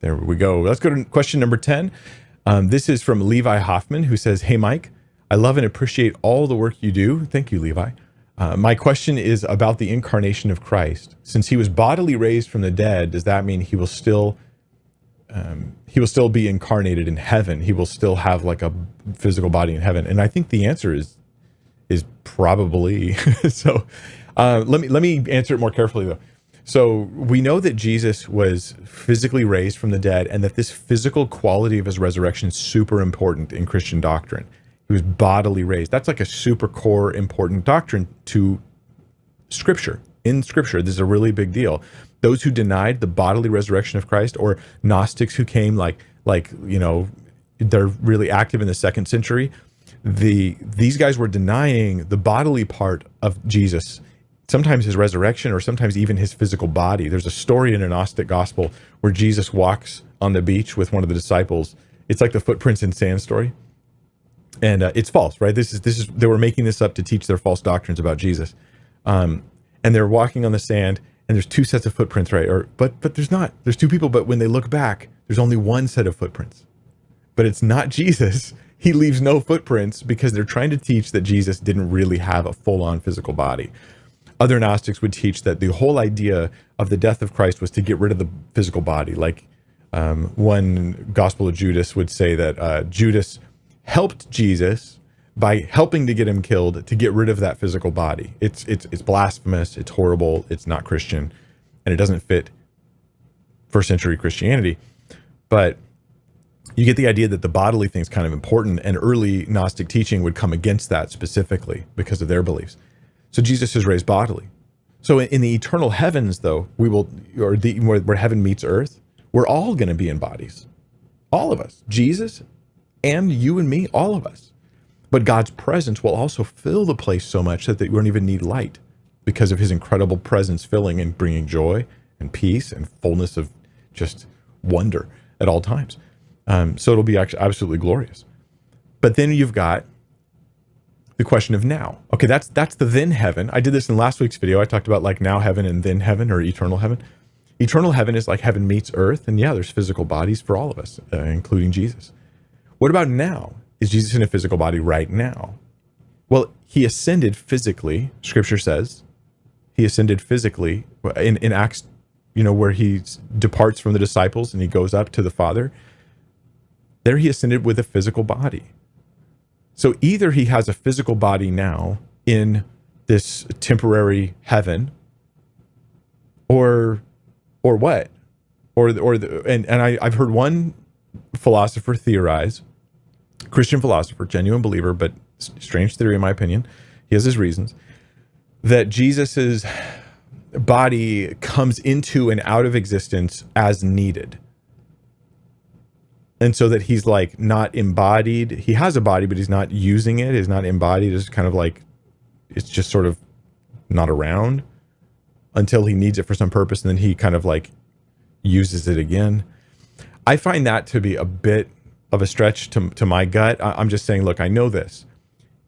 There we go. Let's go to question number 10. This is from Levi Hoffman, who says, "Hey, Mike, I love and appreciate all the work you do." Thank you, Levi. My question is about the incarnation of Christ. Since he was bodily raised from the dead, does that mean he will still be incarnated in heaven? He will still have like a physical body in heaven? And I think the answer is probably. So let me answer it more carefully though. So we know that Jesus was physically raised from the dead, and that this physical quality of his resurrection is super important in Christian doctrine. He was bodily raised. That's like a super core important doctrine to Scripture. In Scripture, this is a really big deal. Those who denied the bodily resurrection of Christ, or Gnostics who came like they're really active in the 2nd century. These guys were denying the bodily part of Jesus, sometimes his resurrection, or sometimes even his physical body. There's a story in a Gnostic gospel where Jesus walks on the beach with one of the disciples. It's like the footprints in sand story. And it's false, right? This is they were making this up to teach their false doctrines about Jesus. And they're walking on the sand, and there's 2 sets of footprints, right? But there's not. There's 2 people, but when they look back, there's only 1 set of footprints. But it's not Jesus. He leaves no footprints because they're trying to teach that Jesus didn't really have a full-on physical body. Other Gnostics would teach that the whole idea of the death of Christ was to get rid of the physical body. Like one Gospel of Judas would say that Judas helped Jesus by helping to get him killed to get rid of that physical body. It's blasphemous, it's horrible, it's not Christian, and it doesn't fit 1st century Christianity. But you get the idea that the bodily thing is kind of important, and early Gnostic teaching would come against that specifically because of their beliefs. So Jesus is raised bodily. So in the eternal heavens, though, where heaven meets earth, we're all going to be in bodies. All of us. Jesus and you and me, all of us. But God's presence will also fill the place so much that we don't even need light, because of his incredible presence filling and bringing joy and peace and fullness of just wonder at all times. So it'll be actually absolutely glorious. But then you've got the question of now. Okay, that's the then heaven. I did this in last week's video. I talked about like now heaven and then heaven, or eternal heaven. Eternal heaven is like heaven meets earth. And yeah, there's physical bodies for all of us, including Jesus. What about now? Is Jesus in a physical body right now? Well, he ascended physically. Scripture says he ascended physically in Acts, where he departs from the disciples and he goes up to the Father. There he ascended with a physical body. So either he has a physical body now in this temporary heaven, or what? I've heard one philosopher theorize, Christian philosopher, genuine believer, but strange theory in my opinion, he has his reasons, that Jesus's body comes into and out of existence as needed. And so that he's like not embodied. He has a body, but he's not using it. He's not embodied. It's kind of like, it's just sort of not around until he needs it for some purpose. And then he kind of like uses it again. I find that to be a bit of a stretch to my gut. I'm just saying, look, I know this.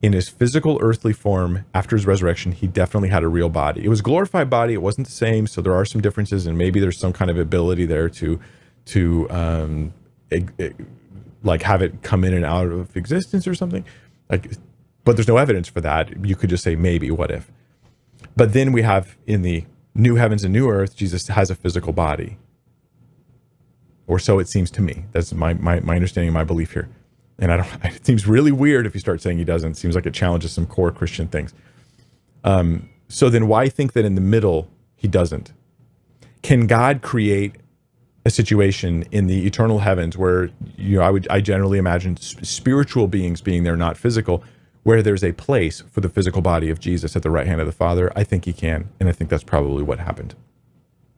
In his physical earthly form, after his resurrection, he definitely had a real body. It was a glorified body. It wasn't the same. So there are some differences, and maybe there's some kind of ability there to like have it come in and out of existence or something. Like, but there's no evidence for that. You could just say maybe, what if? But then we have in the new heavens and new earth, Jesus has a physical body. Or so it seems to me. That's my understanding, my belief here. And it seems really weird if you start saying he doesn't. It seems like it challenges some core Christian things. So then why think that in the middle he doesn't? Can God create a situation in the eternal heavens where, I generally imagine spiritual beings being there, not physical, where there's a place for the physical body of Jesus at the right hand of the Father? I think he can. And I think that's probably what happened.